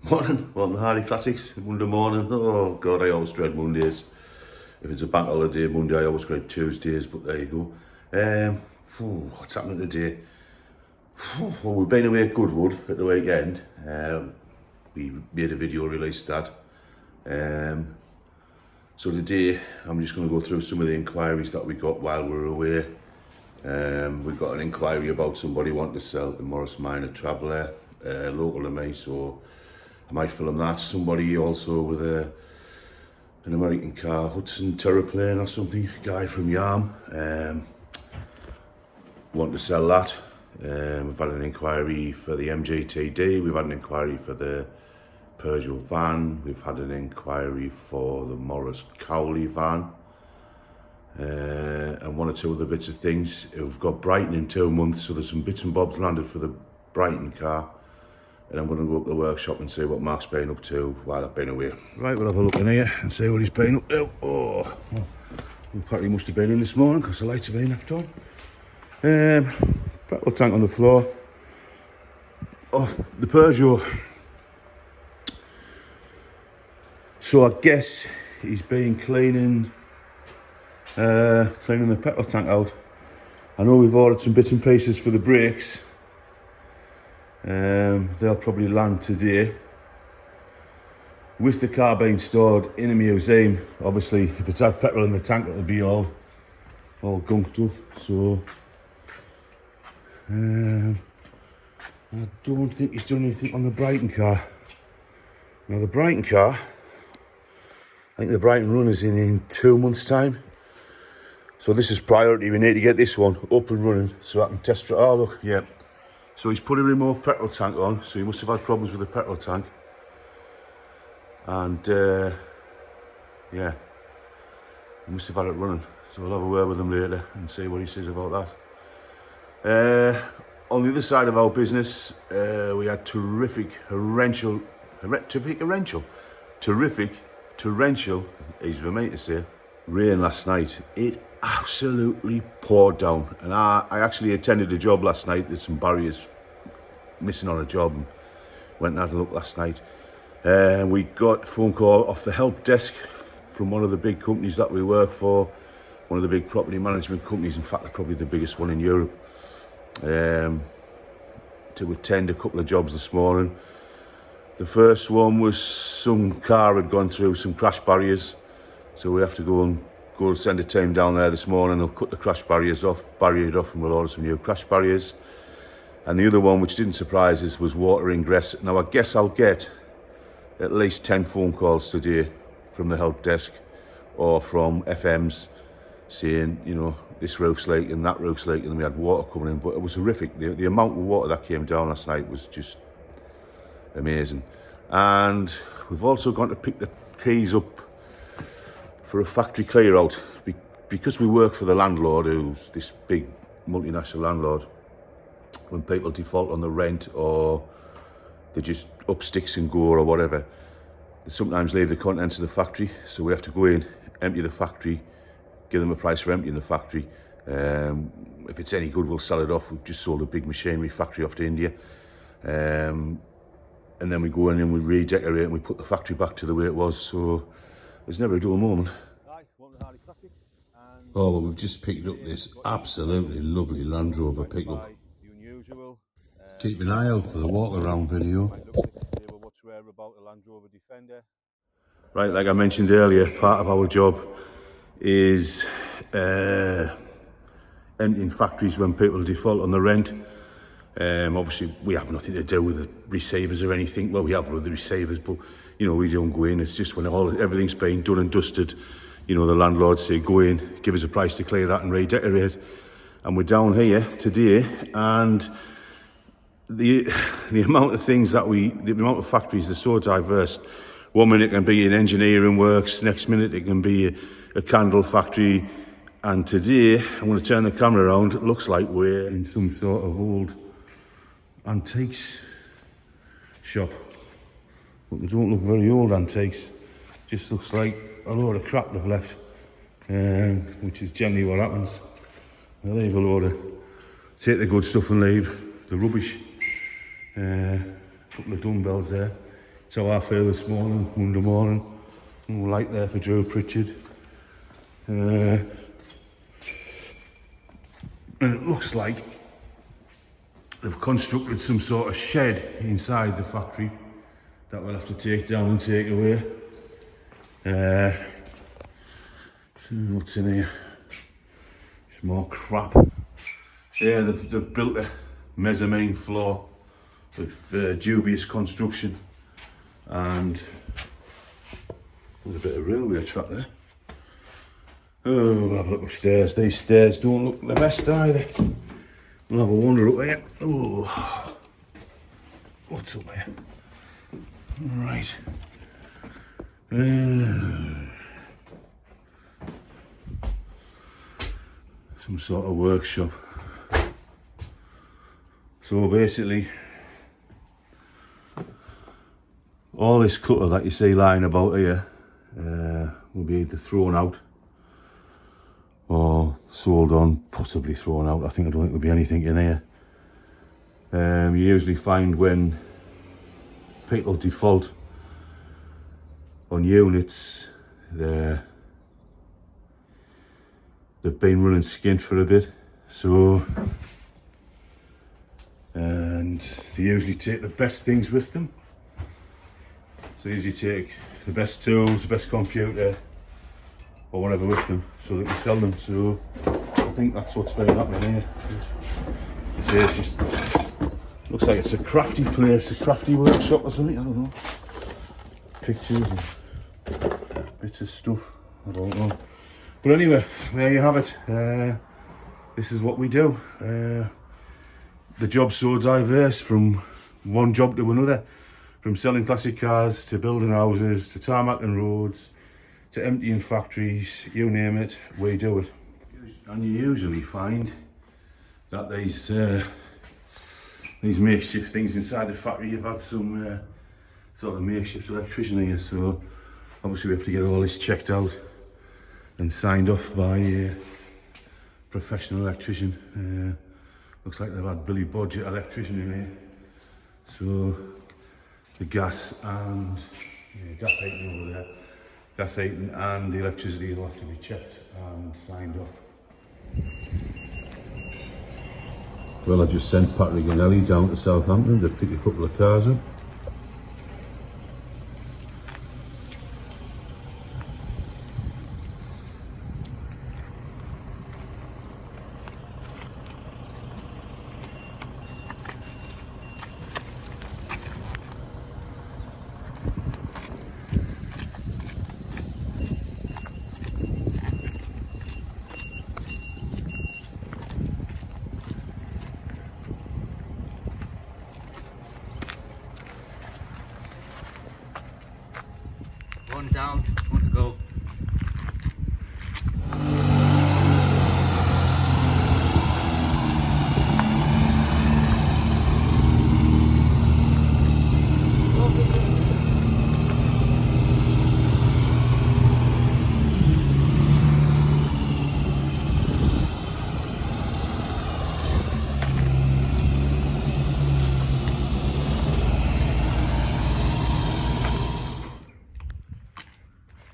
Morning, welcome to Hardy Classics. Monday morning. Oh God, I always dread Mondays. If it's a bank holiday Monday, I always dread Tuesdays, but there you go. What's happening today? Well, we've been away at Goodwood at the weekend. We made a video, released that. So today, I'm just going to go through some of the inquiries that we got while we were away. We got an inquiry about somebody wanting to sell the Morris Minor Traveller, local to me, so I might film that. Somebody also with an American car, Hudson Terraplane or something, guy from Yarm, wanting to sell that. We've had an inquiry for the MGTD, we've had an inquiry for the Peugeot van, we've had an inquiry for the Morris Cowley van, and one or two other bits of things. We've got Brighton in 2 months, so there's some bits and bobs landed for the Brighton car. And I'm going to go up to the workshop and see what Mark's been up to while I've been away. Right, we'll have a look in here and see what he's been up to. Oh, well, apparently must have been in this morning because the lights have been left on. Petrol tank on the floor. Oh, the Peugeot. So I guess he's been cleaning the petrol tank out. I know we've ordered some bits and pieces for the brakes. They'll probably land today. With the car being stored in a museum, obviously if it's had petrol in the tank it'll be all gunked up. So I don't think he's done anything on the Brighton car. Now the Brighton car, I think the Brighton run is in 2 months time. So this is priority, we need to get this one up and running so I can test it. Oh look, yeah. So he's put a remote petrol tank on, so he must have had problems with the petrol tank. And yeah, he must have had it running. So we'll have a word with him later and see what he says about that. On the other side of our business, we had terrific torrential, easy for me to say, rain last night. It absolutely poured down, and I actually attended a job last night. There's some barriers missing on a job, and went and had a look last night. We got a phone call off the help desk from one of the big companies that we work for, one of the big property management companies, in fact probably the biggest one in Europe, to attend a couple of jobs this morning. The first one was some car had gone through some crash barriers, so we have to go send a team down there this morning. They'll cut the crash barriers off, barrier it off, and we'll order some new crash barriers. And the other one, which didn't surprise us, was water ingress. Now I guess I'll get at least 10 phone calls today from the help desk or from FMs saying, you know, this roof's leaking, that roof's leaking, and we had water coming in. But it was horrific. The amount of water that came down last night was just amazing. And we've also gone to pick the keys up for a factory clear out, because we work for the landlord, who's this big multinational landlord. When people default on the rent or they just up sticks and go or whatever, they sometimes leave the contents of the factory, so we have to go in, empty the factory, give them a price for emptying the factory. If it's any good, we'll sell it off. We've just sold a big machinery factory off to India, and then we go in and we redecorate and we put the factory back to the way it was. So there's never a dull moment. Oh, well, we've just picked up this absolutely lovely Land Rover pickup. Keep an eye out for the walk around video. Right, like I mentioned earlier, part of our job is emptying factories when people default on the rent. Obviously we have nothing to do with the receivers or anything. Well, we have with the receivers, but you know, we don't go in. It's just when everything's been done and dusted, you know, the landlord say go in, give us a price to clear that and redecorate. And we're down here today, and the amount of things that the amount of factories are so diverse. 1 minute it can be an engineering works, next minute it can be a candle factory, and today I'm going to turn the camera around. It looks like we're in some sort of old antiques shop, but they don't look very old antiques. Just looks like a load of crap they've left, which is generally what happens. They leave a load of, take the good stuff and leave the rubbish. A couple of dumbbells there. That's how I feel this morning, Monday morning. Light there for Drew Pritchard. And it looks like they've constructed some sort of shed inside the factory that we'll have to take down and take away. What's in here? Just more crap. Yeah, they've built a mezzanine floor with dubious construction, and there's a bit of railway track there. Oh, we'll have a look upstairs. These stairs don't look the best either. We'll have a wander up here. Oh, what's up here? Right. Some sort of workshop. So basically, all this clutter that you see lying about here will be either thrown out or sold on, possibly thrown out. I don't think there'll be anything in here. You usually find when people default on units, they've been running skint for a bit, so, and they usually take the best things with them. So they usually take the best tools, the best computer or whatever with them, so they can sell them. So I think that's what's been happening here. It's just, looks like it's a crafty place, a crafty workshop or something, I don't know. Pictures and bits of stuff, I don't know. But anyway, there you have it. This is what we do. The job's so diverse, from one job to another. From selling classic cars, to building houses, to tarmacking roads, to emptying factories, you name it, we do it. And you usually find that these makeshift things inside the factory, you've had some sort of makeshift electrician here, so obviously we have to get all this checked out and signed off by a professional electrician. Looks like they've had Billy Bodgett electrician in here. So the gas and gas heating over there, gas heating and the electricity will have to be checked and signed off. Well, I just sent Patrick and Ellie down to Southampton to pick a couple of cars up. One down, one to go.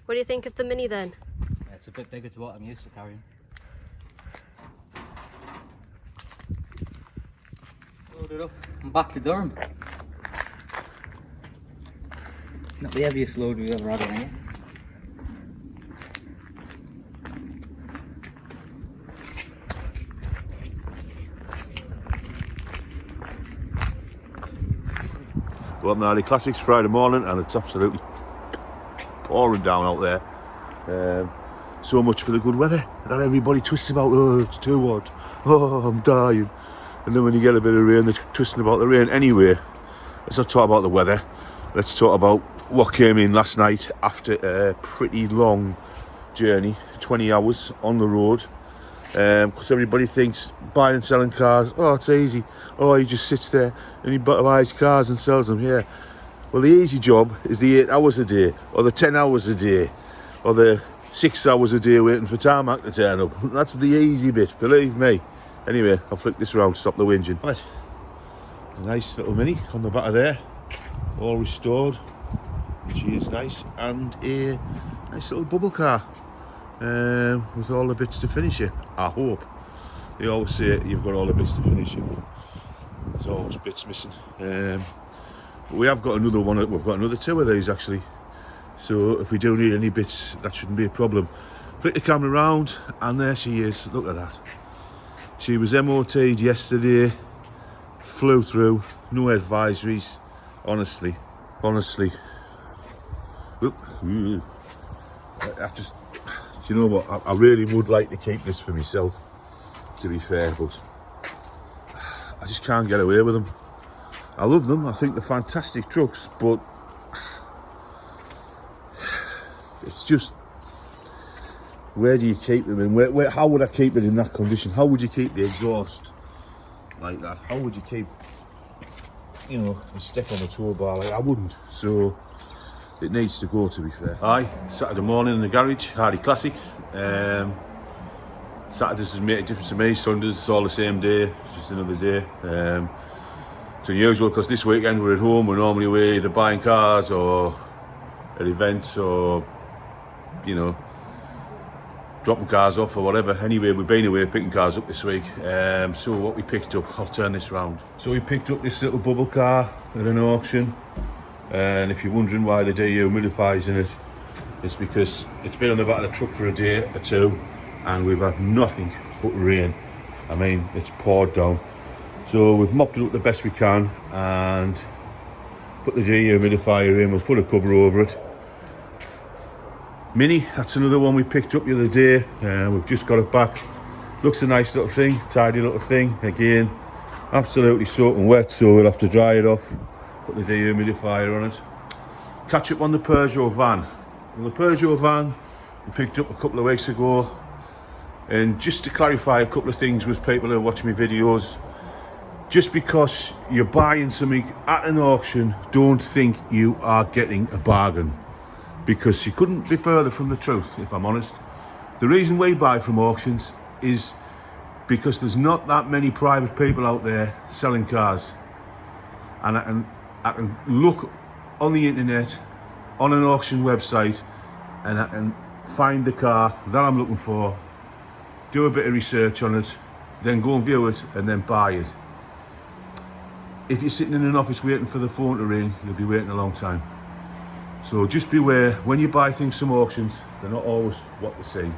What do you think of the Mini then? It's a bit bigger to what I'm used to carrying. Load it up. I'm back to Durham. Not the heaviest load we've ever had on here. Go up Gnarly Classics Friday morning and it's absolutely pouring down out there. So much for the good weather that everybody twists about. Oh, it's too hot. Oh, I'm dying. And then when you get a bit of rain, they're twisting about the rain. Anyway, let's not talk about the weather. Let's talk about what came in last night after a pretty long journey, 20 hours on the road. Because everybody thinks buying and selling cars, oh, it's easy. Oh, he just sits there and he buys cars and sells them. Yeah. Well, the easy job is the 8 hours a day, or the 10 hours a day, or the 6 hours a day waiting for tarmac to turn up. That's the easy bit, believe me. Anyway, I'll flick this around, stop the whinging. Right. A nice little Mini on the back of there, all restored. which is nice, and a nice little bubble car with all the bits to finish it. I hope. They always say you've got all the bits to finish it. There's always bits missing. But we have got another one. We've got another 2 of these actually. So if we do need any bits, that shouldn't be a problem. Flick the camera around, and there she is. Look at that. She was MOT'd yesterday. Flew through. No advisories. Honestly. Look. I just. Do you know what? I really would like to keep this for myself, to be fair, but I just can't get away with them. I love them. I think they're fantastic trucks, but it's just, where do you keep them in? How would I keep it in that condition? How would you keep the exhaust like that? How would you keep, you know, the step on the tow bar? Like, I wouldn't. So it needs to go, to be fair. Aye, Saturday morning in the garage, Hardy Classics. Saturdays doesn't make a difference to me. Sundays, it's all the same day. It's just another day. It's unusual because this weekend we're at home. We're normally away either buying cars or at events or, you know, dropping cars off or whatever. Anyway, we've been away picking cars up this week. So what we picked up, I'll turn this round. So we picked up this little bubble car at an auction. And if you're wondering why the dehumidifiers in it, it's because it's been on the back of the truck for a day or 2 and we've had nothing but rain. I mean, it's poured down. So we've mopped it up the best we can and put the dehumidifier in. We'll put a cover over it. Mini, that's another one we picked up the other day. We've just got it back. Looks a nice little thing, tidy little thing. Again, absolutely soaking wet, so we'll have to dry it off. Put the dehumidifier on it. Catch up on the Peugeot van. Well, the Peugeot van we picked up a couple of weeks ago. And just to clarify a couple of things with people who watch my videos, just because you're buying something at an auction, don't think you are getting a bargain, because you couldn't be further from the truth, if I'm honest. The reason we buy from auctions is because there's not that many private people out there selling cars, and I can look on the internet, on an auction website, and I can find the car that I'm looking for, do a bit of research on it, then go and view it, and then buy it. If you're sitting in an office waiting for the phone to ring, you'll be waiting a long time. So just beware, when you buy things from auctions, they're not always what they seem.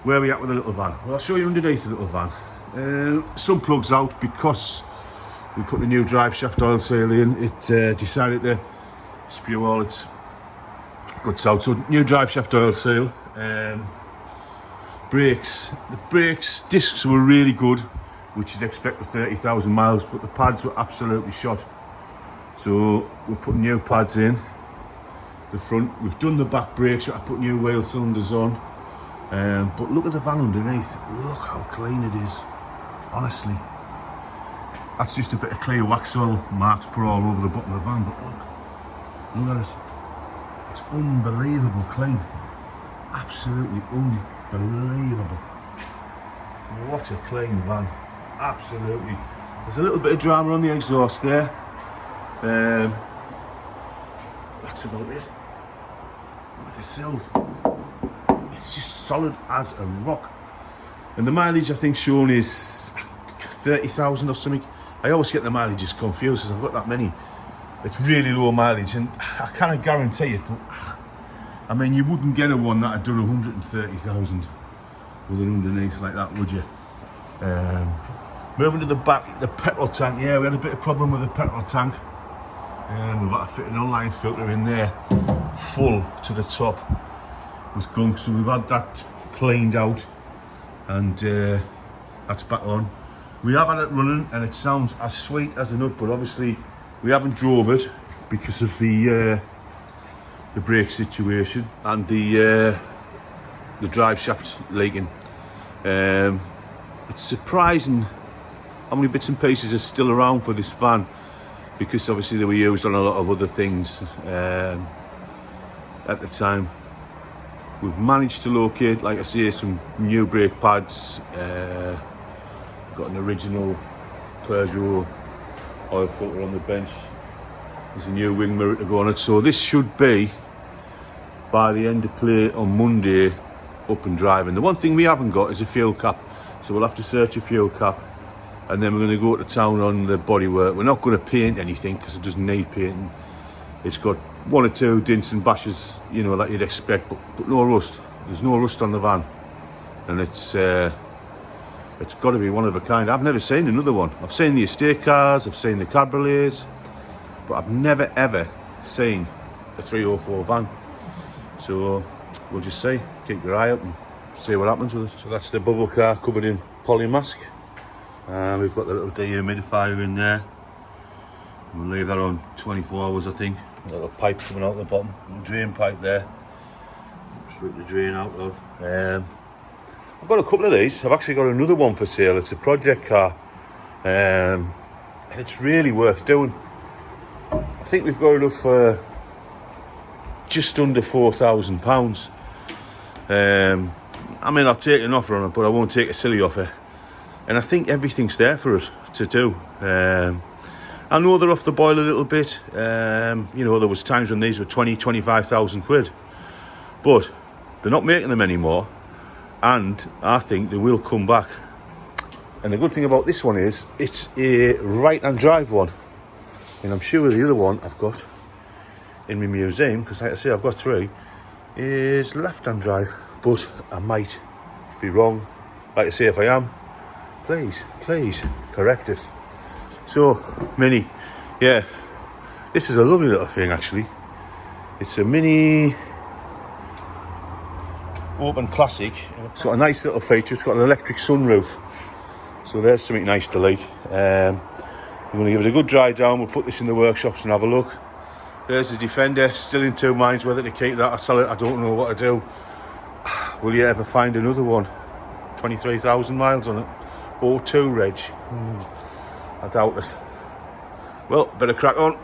Where are we at with the little van? Well, I'll show you underneath the little van. Some plugs out because we put the new drive shaft oil seal in. It decided to spew all its guts out. So new drive shaft oil seal. Brakes. The brakes discs were really good, which you'd expect with 30,000 miles, but the pads were absolutely shot. So we're putting new pads in the front. We've done the back brakes. I put new wheel cylinders on. But look at the van underneath. Look how clean it is. Honestly, that's just a bit of clear wax oil marks put all over the bottom of the van. But look at it. It's unbelievable clean. Absolutely unbelievable. What a clean van. Absolutely. There's a little bit of drama on the exhaust there. That's about it. Look at the sills. It's just solid as a rock. And the mileage I think shown is 30,000 or something. I always get the mileages confused because I've got that many. It's really low mileage, and I can't guarantee it, but I mean, you wouldn't get a one that had done 130,000 with it underneath like that, would you? Moving to the back, the petrol tank. Yeah, we had a bit of problem with the petrol tank. We've got to fit an online filter in there, full to the top with gunk. So we've had that cleaned out, and that's back on. We have had it running, and it sounds as sweet as a nut. But obviously, we haven't drove it because of the brake situation and the drive shaft leaking. It's surprising how many bits and pieces are still around for this van, because obviously they were used on a lot of other things at the time. We've managed to locate, like I say, some new brake pads. Got an original Peugeot oil filter on the bench. There's a new wing mirror to go on it. So this should be, by the end of play on Monday, up and driving. The one thing we haven't got is a fuel cap. So we'll have to search a fuel cap. And then we're going to go to town on the bodywork. We're not going to paint anything because it doesn't need painting. It's got one or two dints and bashes, you know, that you'd expect, but no rust. There's no rust on the van. And it's got to be one of a kind. I've never seen another one. I've seen the estate cars, I've seen the cabriolets, but I've never ever seen a 304 van. So we'll just see, keep your eye up and see what happens with it. So that's the bubble car covered in polymask. We've got the little dehumidifier in there. We'll leave that on 24 hours, I think. A little pipe coming out the bottom, little drain pipe there. Just rip the drain out of. I've got a couple of these. I've actually got another one for sale. It's a project car, and it's really worth doing. I think we've got enough for just under £4,000. I mean, I'll take an offer on it, but I won't take a silly offer. And I think everything's there for it to do. I know they're off the boil a little bit. You know, there was times when these were 25,000 quid, but they're not making them anymore. And I think they will come back. And the good thing about this one is it's a right-hand drive one. And I'm sure the other one I've got in my museum, because like I say, I've got 3, is left-hand drive. But I might be wrong. Like I say, if I am, please correct us. So, Mini, yeah, this is a lovely little thing actually. It's a Mini Open Classic. It's got a nice little feature. It's got an electric sunroof. So there's something nice to like. I'm going to give it a good dry down. We'll put this in the workshops and have a look. There's the Defender, still in 2 minds whether to keep that or sell it. I don't know what to do. Will you ever find another one? 23,000 miles on it. O2 reg. I doubt it. Well, better crack on.